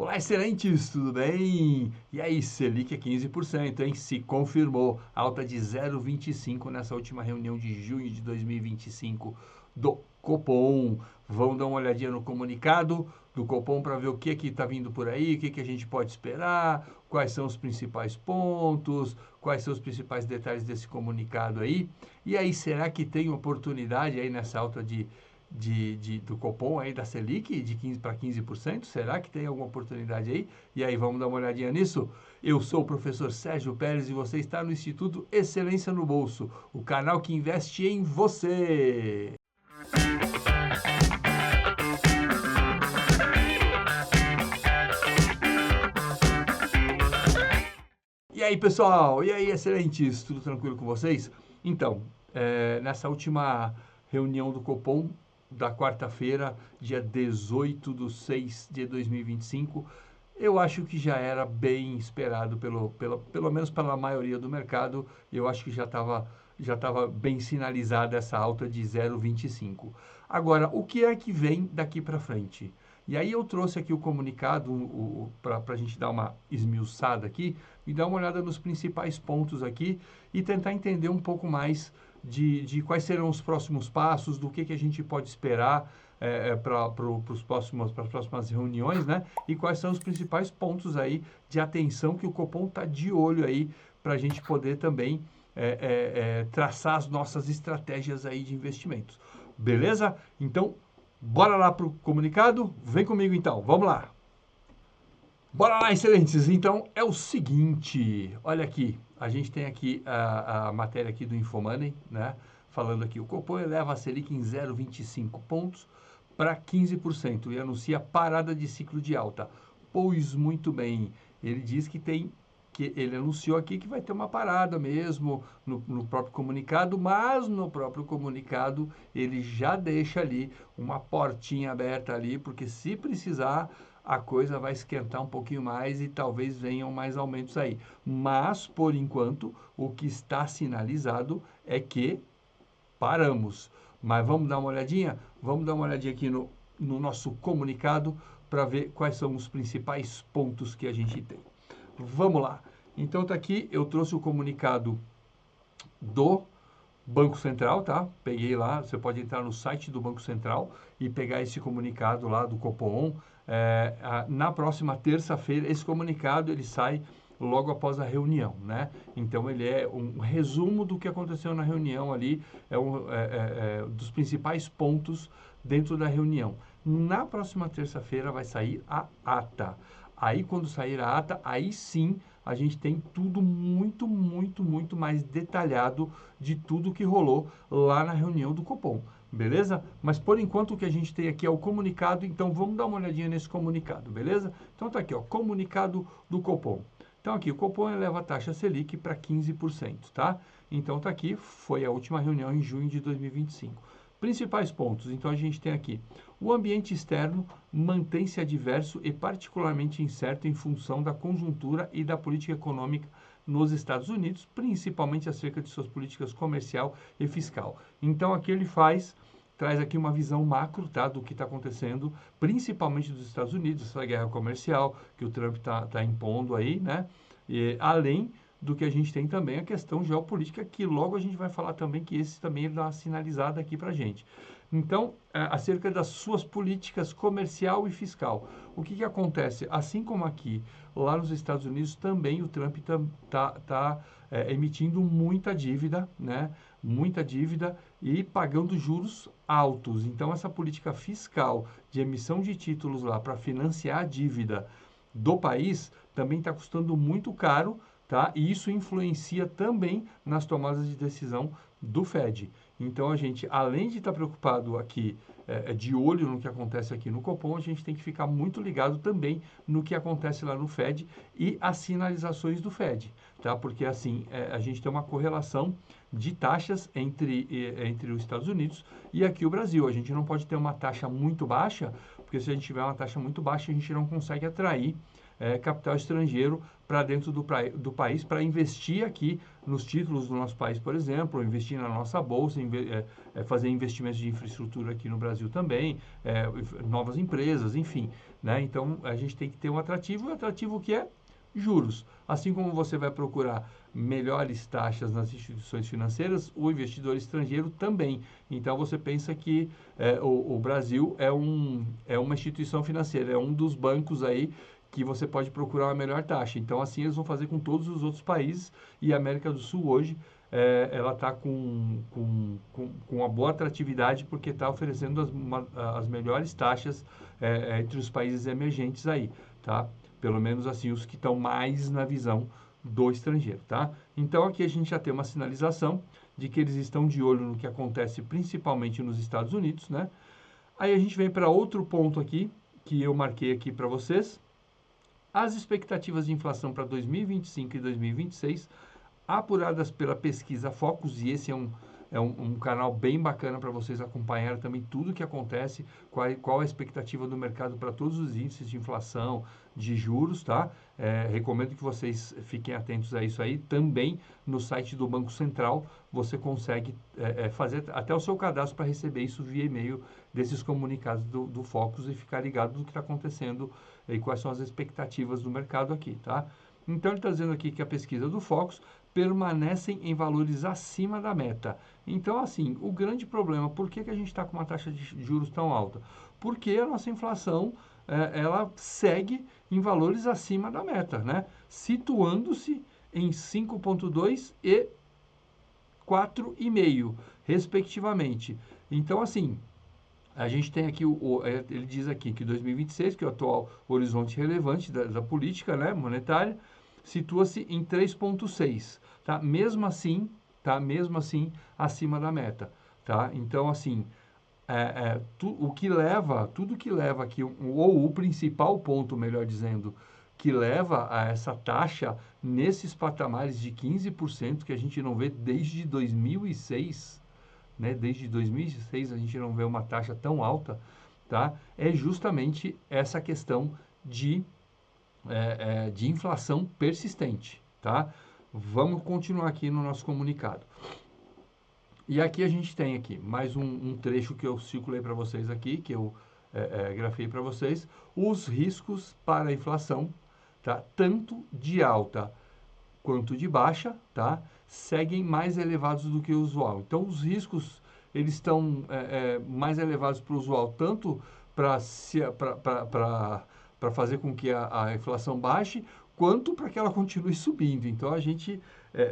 Olá, excelentes, tudo bem? E aí, Selic é 15%, hein? Se confirmou, alta de 0,25 nessa última reunião de junho de 2025 do Copom. Vamos dar uma olhadinha no comunicado do Copom para ver o que está vindo por aí, o que a gente pode esperar, quais são os principais pontos, quais são os principais detalhes desse comunicado aí. E aí, será que tem oportunidade aí nessa alta do Copom aí da Selic de 15 para 15%? Será que tem alguma oportunidade aí? E aí, vamos dar uma olhadinha nisso? Eu sou o professor Sérgio Pérez e você está no Instituto Excelência no Bolso, o canal que investe em você. E aí, pessoal? E aí, excelentes? Tudo tranquilo com vocês? Então, nessa última reunião do Copom, da quarta-feira, dia 18/6/2025, eu acho que já era bem esperado, pelo menos pela maioria do mercado, eu acho que já tava bem sinalizada essa alta de 0,25. Agora, o que é que vem daqui para frente? E aí eu trouxe aqui o comunicado para a gente dar uma esmiuçada aqui e dar uma olhada nos principais pontos aqui e tentar entender um pouco mais de quais serão os próximos passos, do que a gente pode esperar para as próximas reuniões, né? E quais são os principais pontos aí de atenção que o Copom está de olho aí para a gente poder também traçar as nossas estratégias aí de investimentos. Beleza? Então, bora lá para o comunicado? Vem comigo então, vamos lá! Bora lá, excelentes! Então, é o seguinte, olha aqui, a gente tem aqui a matéria aqui do Infomoney, né? Falando aqui, o Copom eleva a Selic em 0,25 pontos para 15% e anuncia parada de ciclo de alta. Pois muito bem, ele diz que ele anunciou aqui que vai ter uma parada mesmo no próprio comunicado, mas no próprio comunicado ele já deixa ali uma portinha aberta ali, porque se precisar a coisa vai esquentar um pouquinho mais e talvez venham mais aumentos aí. Mas, por enquanto, o que está sinalizado é que paramos. Mas vamos dar uma olhadinha? Vamos dar uma olhadinha aqui no nosso comunicado para ver quais são os principais pontos que a gente tem. Vamos lá. Então tá aqui, eu trouxe o comunicado do Banco Central, tá? Peguei lá, você pode entrar no site do Banco Central e pegar esse comunicado lá do Copom. Na próxima terça-feira, esse comunicado ele sai logo após a reunião, né? Então ele é um resumo do que aconteceu na reunião ali, dos principais pontos dentro da reunião. Na próxima terça-feira vai sair a ata. Aí quando sair a ata, aí sim a gente tem tudo muito, muito, muito mais detalhado de tudo que rolou lá na reunião do Copom, beleza? Mas por enquanto o que a gente tem aqui é o comunicado, então vamos dar uma olhadinha nesse comunicado, beleza? Então tá aqui, ó, comunicado do Copom. Então aqui, o Copom eleva a taxa Selic para 15%, tá? Então tá aqui, foi a última reunião em junho de 2025. Principais pontos, então a gente tem aqui, o ambiente externo mantém-se adverso e particularmente incerto em função da conjuntura e da política econômica nos Estados Unidos, principalmente acerca de suas políticas comercial e fiscal. Então aqui ele traz aqui uma visão macro, tá, do que está acontecendo, principalmente dos Estados Unidos, essa guerra comercial que o Trump tá impondo aí, né? E, além do que a gente tem também a questão geopolítica, que logo a gente vai falar também, que esse também dá uma sinalizada aqui para a gente. Então, acerca das suas políticas comercial e fiscal. O que acontece? Assim como aqui, lá nos Estados Unidos, também o Trump está emitindo muita dívida, né? Muita dívida e pagando juros altos. Então, essa política fiscal de emissão de títulos lá para financiar a dívida do país também está custando muito caro, tá? E isso influencia também nas tomadas de decisão do Fed. Então, a gente, além de estar preocupado aqui, de olho no que acontece aqui no Copom, a gente tem que ficar muito ligado também no que acontece lá no Fed e as sinalizações do Fed, tá? Porque, assim, a gente tem uma correlação de taxas entre os Estados Unidos e aqui o Brasil. A gente não pode ter uma taxa muito baixa, porque se a gente tiver uma taxa muito baixa, a gente não consegue atrair capital estrangeiro para dentro do país para investir aqui nos títulos do nosso país, por exemplo, ou investir na nossa bolsa, fazer investimentos de infraestrutura aqui no Brasil também, novas empresas, enfim, né? Então, a gente tem que ter um atrativo, e o atrativo que é juros. Assim como você vai procurar melhores taxas nas instituições financeiras, o investidor estrangeiro também. Então, você pensa que o Brasil é uma instituição financeira, é um dos bancos aí que você pode procurar uma melhor taxa. Então, assim, eles vão fazer com todos os outros países, e a América do Sul hoje, ela está com uma boa atratividade, porque está oferecendo as melhores taxas entre os países emergentes aí, tá? Pelo menos assim, os que estão mais na visão do estrangeiro, tá? Então, aqui a gente já tem uma sinalização de que eles estão de olho no que acontece principalmente nos Estados Unidos, né? Aí a gente vem para outro ponto aqui, que eu marquei aqui para vocês. As expectativas de inflação para 2025 e 2026, apuradas pela pesquisa Focus, e esse é um canal bem bacana para vocês acompanharem também tudo o que acontece, qual a expectativa do mercado para todos os índices de inflação, de juros, tá? Recomendo que vocês fiquem atentos a isso aí. Também no site do Banco Central você consegue fazer até o seu cadastro para receber isso via e-mail desses comunicados do Focus e ficar ligado do que está acontecendo e quais são as expectativas do mercado aqui, tá? Então, ele está dizendo aqui que a pesquisa do Focus permanecem em valores acima da meta. Então, assim, o grande problema, por que a gente está com uma taxa de juros tão alta? Porque a nossa inflação, ela segue em valores acima da meta, né? Situando-se em 5,2 e 4,5, respectivamente. Então, assim, a gente tem aqui, ele diz aqui que 2026, que é o atual horizonte relevante da política, né, monetária, situa-se em 3,6, tá? Mesmo assim, acima da meta, tá? Então, assim, tudo que leva aqui, ou o principal ponto, melhor dizendo, que leva a essa taxa nesses patamares de 15% que a gente não vê desde 2006, né? Desde 2006 a gente não vê uma taxa tão alta, tá? É justamente essa questão de inflação persistente, tá? Vamos continuar aqui no nosso comunicado. E aqui a gente tem aqui mais um trecho que eu circulei para vocês aqui, que eu grafei para vocês, os riscos para a inflação, tá? Tanto de alta quanto de baixa, tá? Seguem mais elevados do que o usual. Então, os riscos, eles estão mais elevados para o usual, tanto para fazer com que a inflação baixe, quanto para que ela continue subindo. Então, a gente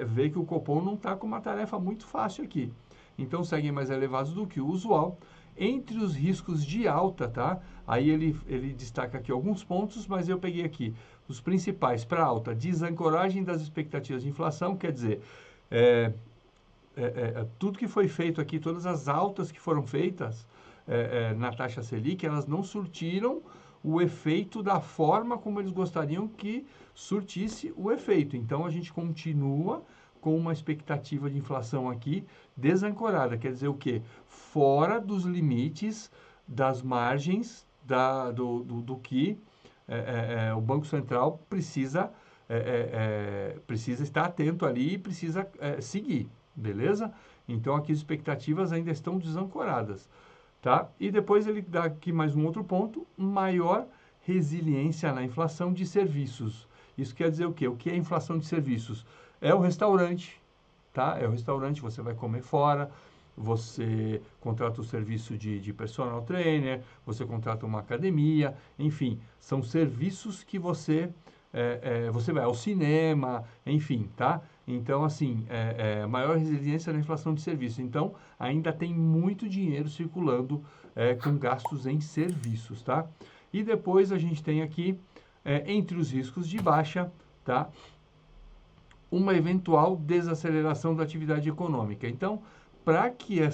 vê que o Copom não está com uma tarefa muito fácil aqui. Então, seguem mais elevados do que o usual. Entre os riscos de alta, tá? Aí ele destaca aqui alguns pontos, mas eu peguei aqui os principais para alta: desancoragem das expectativas de inflação, quer dizer, tudo que foi feito aqui, todas as altas que foram feitas na taxa Selic, elas não surtiram o efeito da forma como eles gostariam que surtisse o efeito. Então, a gente continua com uma expectativa de inflação aqui desancorada, quer dizer o quê? Fora dos limites das margens do que o Banco Central precisa estar atento ali e precisa seguir, beleza? Então, aqui as expectativas ainda estão desancoradas, tá? E depois ele dá aqui mais um outro ponto: maior resiliência na inflação de serviços. Isso quer dizer o quê? O que é inflação de serviços? É o restaurante, tá? É o restaurante, você vai comer fora, você contrata o serviço de personal trainer, você contrata uma academia, enfim, são serviços que você vai ao cinema, enfim, tá? Então, assim, maior resiliência na inflação de serviços. Então, ainda tem muito dinheiro circulando com gastos em serviços, tá? E depois a gente tem aqui, entre os riscos de baixa, tá? Uma eventual desaceleração da atividade econômica. Então, para que a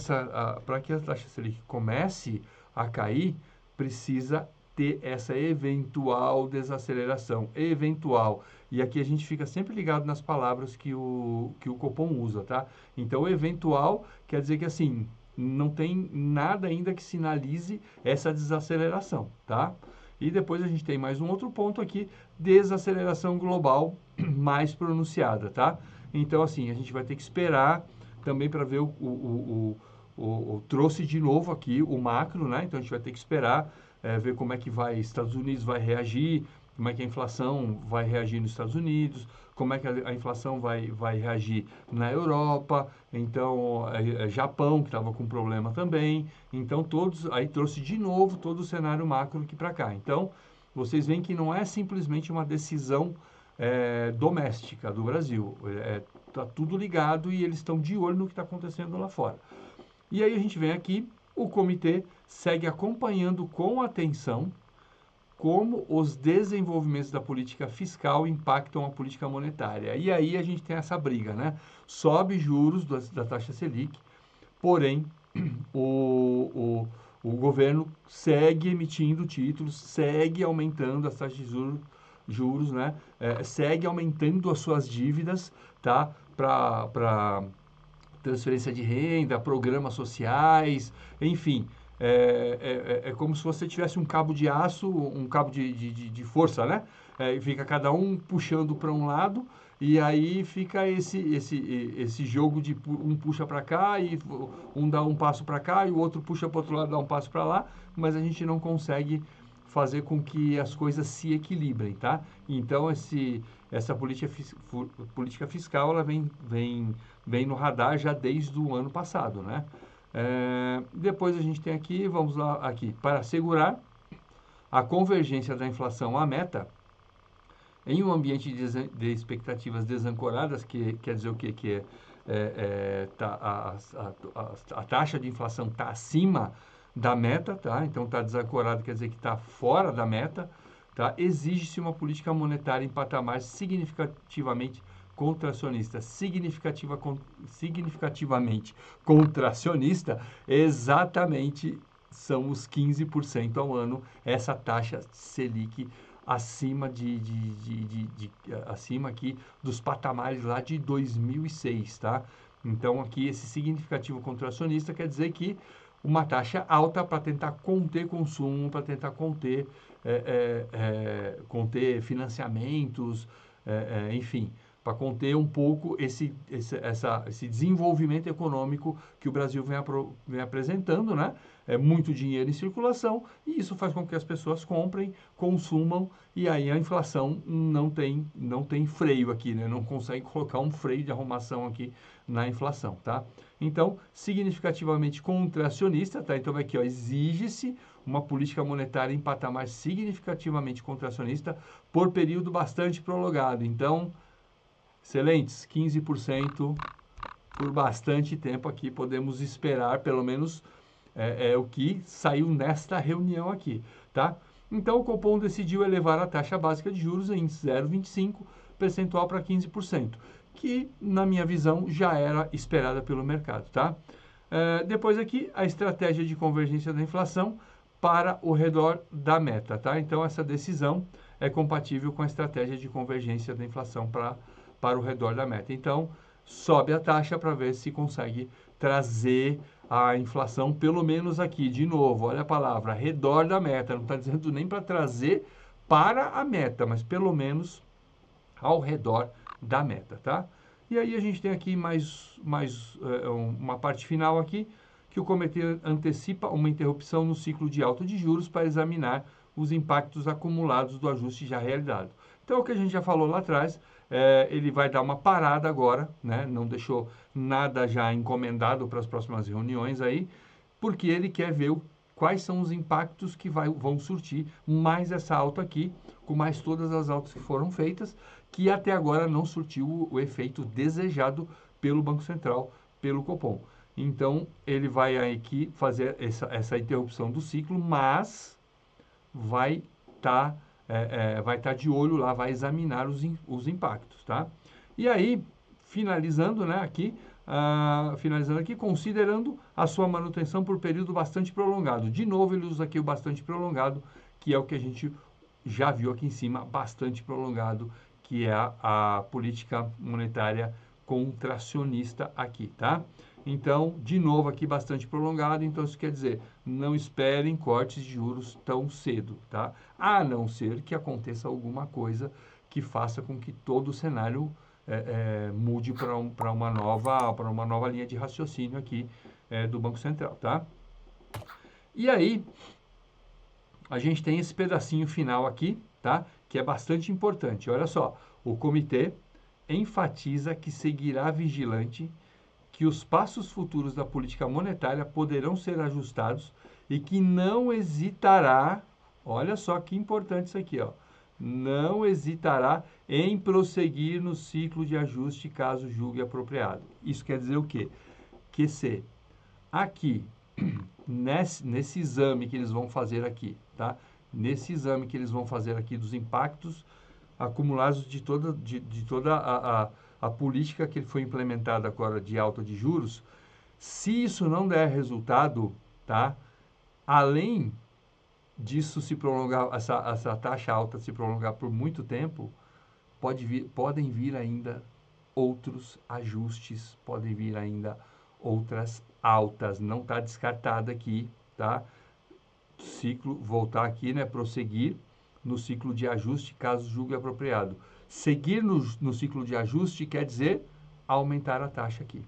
taxa Selic comece a cair, precisa ter essa eventual desaceleração. Eventual. E aqui a gente fica sempre ligado nas palavras que o Copom usa, tá? Então, eventual quer dizer que, assim, não tem nada ainda que sinalize essa desaceleração, tá? E depois a gente tem mais um outro ponto aqui, desaceleração global mais pronunciada, tá? Então, assim, a gente vai ter que esperar também para ver trouxe de novo aqui o macro, né? Então, a gente vai ter que esperar ver como é que vai, Estados Unidos vai reagir, como é que a inflação vai reagir nos Estados Unidos, como é que a inflação vai reagir na Europa, então, Japão, que estava com problema também. Então, todos, aí trouxe de novo todo o cenário macro aqui para cá. Então, vocês veem que não é simplesmente uma decisão doméstica do Brasil. Está tudo ligado e eles estão de olho no que está acontecendo lá fora. E aí a gente vem aqui, o comitê segue acompanhando com atenção como os desenvolvimentos da política fiscal impactam a política monetária. E aí a gente tem essa briga, né? Sobe juros da taxa Selic, porém o governo segue emitindo títulos, segue aumentando as taxas de juros, né? Segue aumentando as suas dívidas, tá? Para transferência de renda, programas sociais, enfim. É como se você tivesse um cabo de aço, um cabo de força, né? E fica cada um puxando para um lado, e aí fica esse jogo de um puxa para cá, e um dá um passo para cá, e o outro puxa para o outro lado, dá um passo para lá, mas a gente não consegue fazer com que as coisas se equilibrem, tá? Então, essa política fiscal, ela vem no radar já desde o ano passado, né? Depois a gente tem aqui, vamos lá, aqui, para assegurar a convergência da inflação à meta, em um ambiente de expectativas desancoradas, que quer dizer o quê? Que a taxa de inflação está acima da meta, tá? Então está desancorado, quer dizer que está fora da meta, tá? Exige-se uma política monetária em patamar significativamente contracionista, significativamente contracionista, exatamente são os 15% ao ano, essa taxa Selic acima acima aqui dos patamares lá de 2006, tá? Então aqui esse significativo contracionista quer dizer que uma taxa alta para tentar conter consumo, para tentar conter financiamentos, enfim, para conter um pouco esse desenvolvimento econômico que o Brasil vem apresentando, né? Muito dinheiro em circulação, e isso faz com que as pessoas comprem, consumam, e aí a inflação não tem freio aqui, né? Não consegue colocar um freio de arrumação aqui na inflação, tá? Então, significativamente contracionista, tá? Então, aqui, ó, exige-se uma política monetária em patamar significativamente contracionista por período bastante prolongado. Então, excelentes, 15% por bastante tempo aqui, podemos esperar, pelo menos, o que saiu nesta reunião aqui, tá? Então, o Copom decidiu elevar a taxa básica de juros em 0,25 percentual para 15%, que, na minha visão, já era esperada pelo mercado, tá? Depois aqui, a estratégia de convergência da inflação para o redor da meta, tá? Então, essa decisão é compatível com a estratégia de convergência da inflação para o redor da meta. Então, sobe a taxa para ver se consegue trazer a inflação, pelo menos aqui, de novo, olha a palavra, redor da meta, não está dizendo nem para trazer para a meta, mas pelo menos ao redor da meta, tá? E aí a gente tem aqui mais uma parte final aqui, que o comitê antecipa uma interrupção no ciclo de alta de juros para examinar os impactos acumulados do ajuste já realizado. Então, o que a gente já falou lá atrás, ele vai dar uma parada agora, né? Não deixou nada já encomendado para as próximas reuniões aí, porque ele quer ver quais são os impactos que vão surtir mais essa alta aqui, com mais todas as altas que foram feitas, que até agora não surtiu o efeito desejado pelo Banco Central, pelo Copom. Então, ele vai aqui fazer essa interrupção do ciclo, mas vai estar de olho lá, vai examinar os impactos, tá? E aí, finalizando aqui, considerando a sua manutenção por período bastante prolongado. De novo, ele usa aqui o bastante prolongado, que é o que a gente já viu aqui em cima, bastante prolongado, que é a política monetária contracionista aqui, tá? Então, de novo aqui bastante prolongado, então isso quer dizer, não esperem cortes de juros tão cedo, tá? A não ser que aconteça alguma coisa que faça com que todo o cenário mude para uma nova linha de raciocínio aqui do Banco Central, tá? E aí, a gente tem esse pedacinho final aqui, tá? Que é bastante importante. Olha só, o comitê enfatiza que seguirá vigilante, que os passos futuros da política monetária poderão ser ajustados e que não hesitará, olha só que importante isso aqui, ó, não hesitará em prosseguir no ciclo de ajuste caso julgue apropriado. Isso quer dizer o quê? Que se aqui, nesse exame que eles vão fazer aqui, tá? Nesse exame que eles vão fazer aqui dos impactos acumulados de toda a política que foi implementada agora de alta de juros, se isso não der resultado, tá? Além disso se prolongar, essa taxa alta se prolongar por muito tempo, podem vir ainda outros ajustes, podem vir ainda outras altas, não está descartada aqui, tá? Ciclo, voltar aqui, né, prosseguir no ciclo de ajuste, caso julgue apropriado. Seguir no ciclo de ajuste quer dizer aumentar a taxa aqui.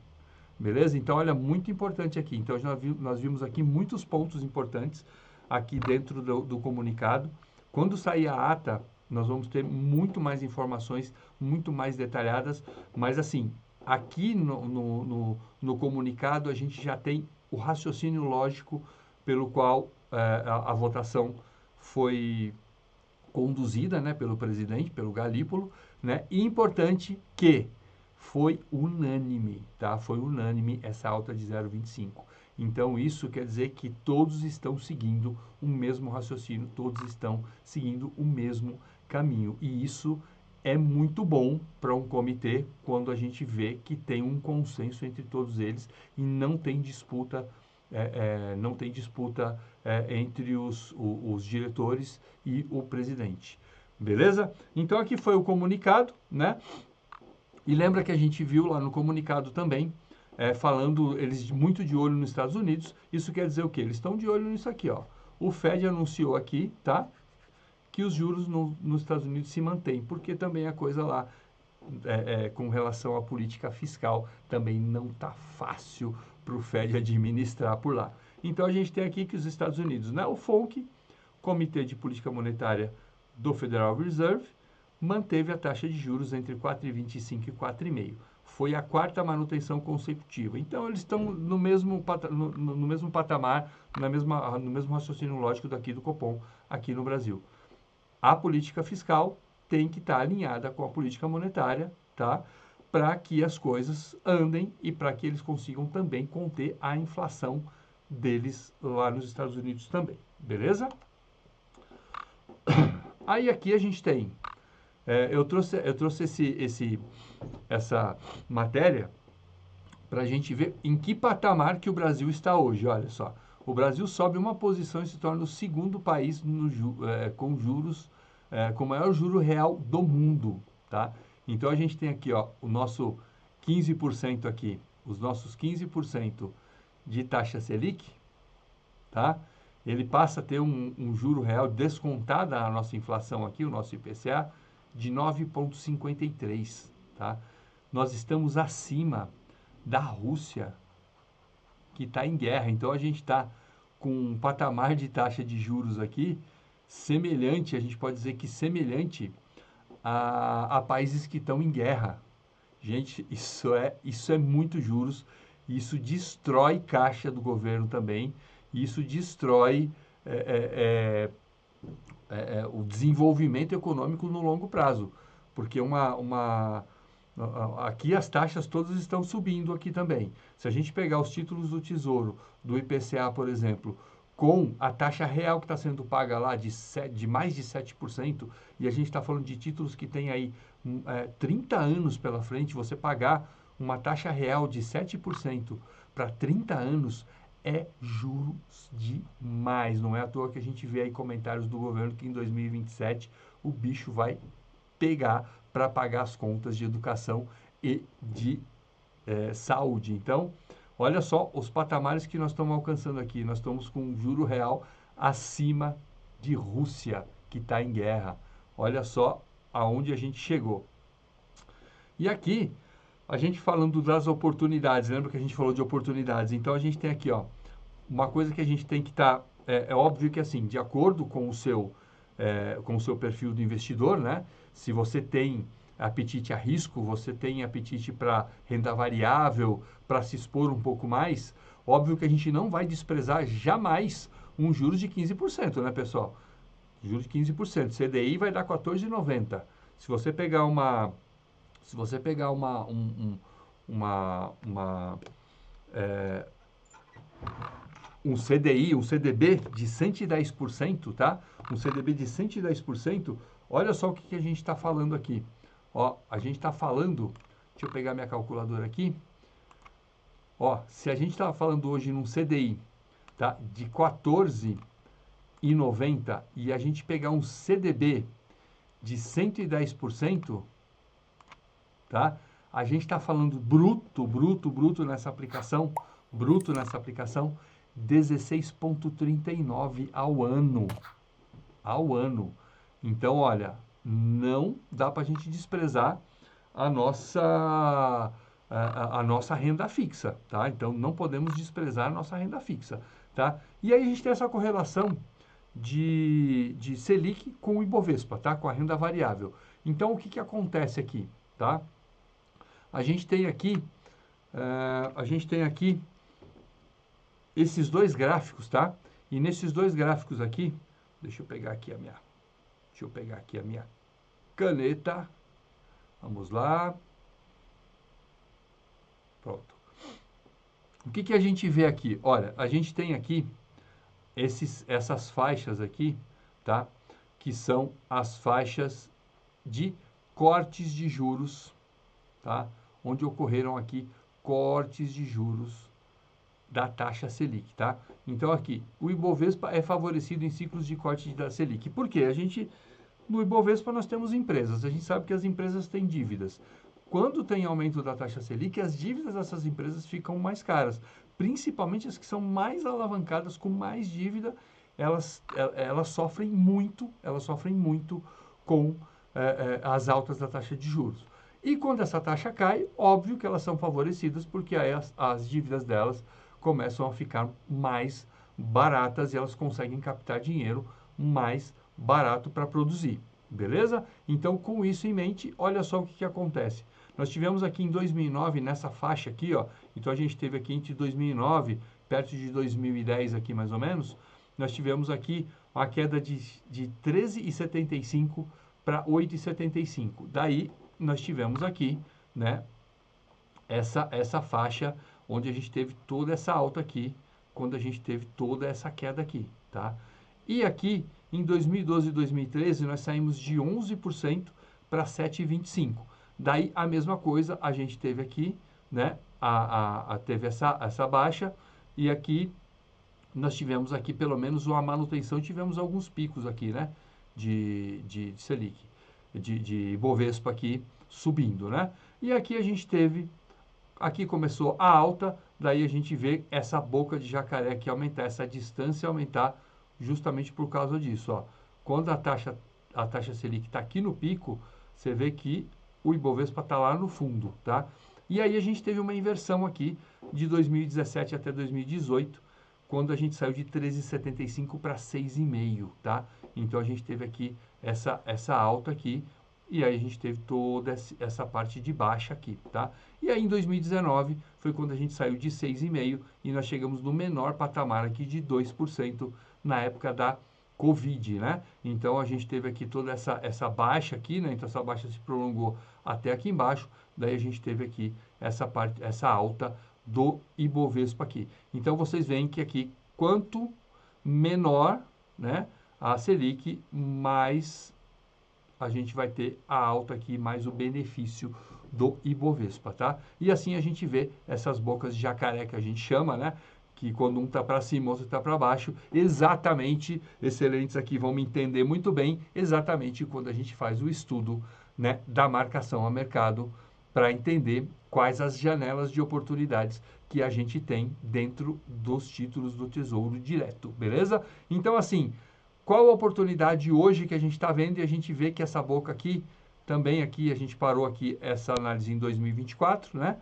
Beleza? Então, olha, muito importante aqui. Então, nós vimos aqui muitos pontos importantes aqui dentro do comunicado. Quando sair a ata, nós vamos ter muito mais informações, muito mais detalhadas, mas assim, aqui no comunicado a gente já tem o raciocínio lógico pelo qual a votação foi conduzida, né, pelo presidente, pelo Galípolo, né, e importante que foi unânime, tá? Foi unânime essa alta de 0,25. Então, isso quer dizer que todos estão seguindo o mesmo raciocínio, todos estão seguindo o mesmo caminho. E isso é muito bom para um comitê quando a gente vê que tem um consenso entre todos eles e não tem disputa entre os diretores e o presidente. Beleza? Então, aqui foi o comunicado, né? E lembra que a gente viu lá no comunicado também, falando eles muito de olho nos Estados Unidos. Isso quer dizer o quê? Eles estão de olho nisso aqui, ó. O Fed anunciou aqui, tá? Que os juros nos Estados Unidos se mantêm, porque também a coisa lá, com relação à política fiscal, também não está fácil para o Fed administrar por lá. Então, a gente tem aqui que os Estados Unidos, né? O FONC, Comitê de Política Monetária do Federal Reserve, manteve a taxa de juros entre 4,25 e 4,5. Foi a quarta manutenção consecutiva. Então, eles estão no mesmo patamar, no mesmo raciocínio lógico daqui do Copom, aqui no Brasil. A política fiscal tem que estar alinhada com a política monetária, tá? Para que as coisas andem e para que eles consigam também conter a inflação deles lá nos Estados Unidos também. Beleza? Aí aqui a gente tem eu trouxe essa matéria para a gente ver em que patamar que o Brasil está hoje. Olha só, o Brasil sobe uma posição e se torna o segundo país com juros, com o maior juro real do mundo, tá? Então, a gente tem aqui, ó, o nosso 15% aqui, os nossos 15% de taxa Selic, tá? Ele passa a ter um juro real descontada a nossa inflação aqui, o nosso IPCA, de 9,53, tá? Nós estamos acima da Rússia, que está em guerra. Então, a gente está com um patamar de taxa de juros aqui semelhante, a gente pode dizer que semelhante a países que estão em guerra. Gente, isso é muito juros, isso destrói caixa do governo também, isso destrói o desenvolvimento econômico no longo prazo, porque aqui as taxas todas estão subindo aqui também. Se a gente pegar os títulos do Tesouro, do IPCA, por exemplo, com a taxa real que está sendo paga lá de mais de 7%, e a gente está falando de títulos que têm aí 30 anos pela frente, você pagar uma taxa real de 7% para 30 anos é juros demais. Não é à toa que a gente vê aí comentários do governo que em 2027 o bicho vai pegar para pagar as contas de educação e de saúde. Então, Olha só os patamares que nós estamos alcançando aqui. Nós estamos com um juro real acima de Rússia, que está em guerra. Olha só aonde a gente chegou. E aqui, a gente falando das oportunidades, lembra que a gente falou de oportunidades? Então, a gente tem aqui, ó, uma coisa que a gente tem que estar... É óbvio que, assim, de acordo com o seu perfil do investidor, né? Se você tem apetite a risco, você tem apetite para renda variável, para se expor um pouco mais, óbvio que a gente não vai desprezar jamais um juros de 15%, né, pessoal? Juros de 15%. CDI vai dar 14,90. Se você pegar uma um CDI, um CDB de 110%, tá? Um CDB de 110%, olha só o que a gente está falando aqui. Ó, a gente está falando, deixa eu pegar minha calculadora aqui. Ó, se a gente está falando hoje num CDI, tá? De 14,90 e a gente pegar um CDB de 110%, tá? A gente está falando bruto nessa aplicação, 16,39 ao ano. Então, olha, não dá para a gente desprezar a nossa renda fixa, tá? Então, não podemos desprezar a nossa renda fixa, tá? E aí a gente tem essa correlação de Selic com o Ibovespa, tá? Com a renda variável. Então, o que acontece aqui, tá? A gente tem aqui esses dois gráficos, tá? E nesses dois gráficos aqui, deixa eu pegar aqui a minha caneta. Vamos lá. Pronto. O que a gente vê aqui? Olha, a gente tem aqui essas faixas aqui, tá? Que são as faixas de cortes de juros, tá? Onde ocorreram aqui cortes de juros da taxa Selic, tá? Então, aqui, o Ibovespa é favorecido em ciclos de corte da Selic. Por quê? No Ibovespa nós temos empresas, a gente sabe que as empresas têm dívidas. Quando tem aumento da taxa Selic, as dívidas dessas empresas ficam mais caras, principalmente as que são mais alavancadas, com mais dívida, elas sofrem muito com as altas da taxa de juros. E quando essa taxa cai, óbvio que elas são favorecidas, porque aí as dívidas delas começam a ficar mais baratas e elas conseguem captar dinheiro mais barato para produzir, beleza? Então, com isso em mente, olha só o que acontece. Nós tivemos aqui em 2009, nessa faixa aqui, ó, então a gente teve aqui entre 2009, perto de 2010 aqui mais ou menos, nós tivemos aqui uma queda de 13,75 para 8,75. Daí, nós tivemos aqui, né, essa faixa onde a gente teve toda essa alta aqui, quando a gente teve toda essa queda aqui, tá? E aqui, em 2012 e 2013, nós saímos de 11% para 7,25%. Daí, a mesma coisa, a gente teve aqui, né, teve essa baixa, e aqui, nós tivemos aqui, pelo menos, uma manutenção, tivemos alguns picos aqui, né, de Selic, de Ibovespa aqui subindo, né? E aqui a gente teve, aqui começou a alta, daí a gente vê essa boca de jacaré aqui aumentar, essa distância aumentar justamente por causa disso, ó. Quando a taxa Selic está aqui no pico, você vê que o Ibovespa está lá no fundo, tá? E aí a gente teve uma inversão aqui de 2017 até 2018, quando a gente saiu de 13,75 para 6,5, tá? Então a gente teve aqui essa alta aqui, e aí a gente teve toda essa parte de baixa aqui, tá? E aí em 2019 foi quando a gente saiu de 6,5 e nós chegamos no menor patamar aqui de 2% na época da Covid, né? Então a gente teve aqui toda essa baixa aqui, né? Então essa baixa se prolongou até aqui embaixo, daí a gente teve aqui essa alta do Ibovespa aqui. Então vocês veem que aqui quanto menor, né, a Selic, mais a gente vai ter a alta aqui, mais o benefício do Ibovespa, tá? E assim a gente vê essas bocas de jacaré que a gente chama, né? Que quando um está para cima, outro está para baixo, exatamente, excelentes aqui vão me entender muito bem, exatamente quando a gente faz o estudo, né, da marcação a mercado, para entender quais as janelas de oportunidades que a gente tem dentro dos títulos do Tesouro Direto, beleza? Então, assim, qual a oportunidade hoje que a gente está vendo? E a gente vê que essa boca aqui, também aqui, a gente parou aqui essa análise em 2024, né?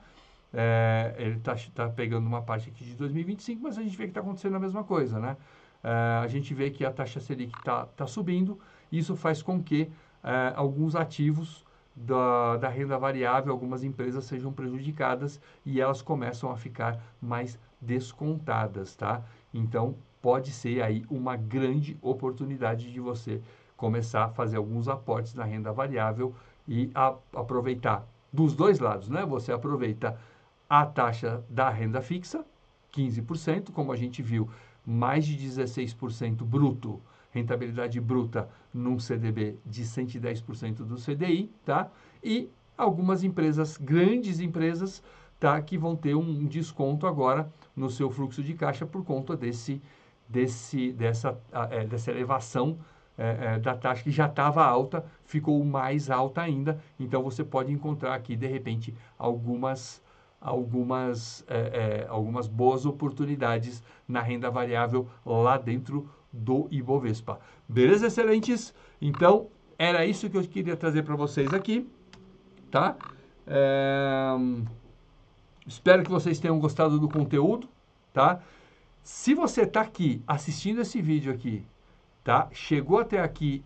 Ele tá pegando uma parte aqui de 2025, mas a gente vê que está acontecendo a mesma coisa, né? A gente vê que a taxa Selic tá subindo, isso faz com que alguns ativos da renda variável, algumas empresas sejam prejudicadas e elas começam a ficar mais descontadas, tá? Então, pode ser aí uma grande oportunidade de você começar a fazer alguns aportes na renda variável e aproveitar dos dois lados, né? Você aproveita a taxa da renda fixa, 15%, como a gente viu, mais de 16% bruto, rentabilidade bruta num CDB de 110% do CDI, tá? E algumas empresas, grandes empresas, tá? Que vão ter um desconto agora no seu fluxo de caixa por conta dessa elevação da taxa que já estava alta, ficou mais alta ainda. Então, você pode encontrar aqui, de repente, algumas boas oportunidades na renda variável lá dentro do Ibovespa. Beleza, excelentes? Então, era isso que eu queria trazer para vocês aqui, tá? Espero que vocês tenham gostado do conteúdo, tá? Se você está aqui assistindo esse vídeo aqui, tá? Chegou até aqui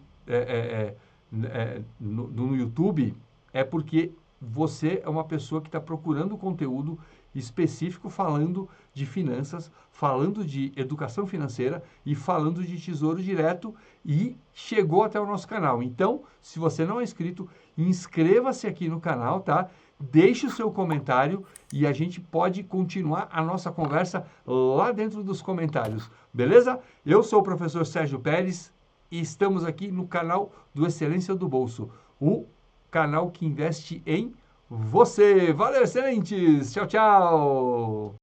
no YouTube, é porque você é uma pessoa que está procurando conteúdo específico falando de finanças, falando de educação financeira e falando de tesouro direto e chegou até o nosso canal. Então, se você não é inscrito, inscreva-se aqui no canal, tá? Deixe o seu comentário e a gente pode continuar a nossa conversa lá dentro dos comentários, beleza? Eu sou o professor Sérgio Pérez e estamos aqui no canal do Excelência do Bolso, o canal que investe em você. Valeu, excelentes! Tchau, tchau!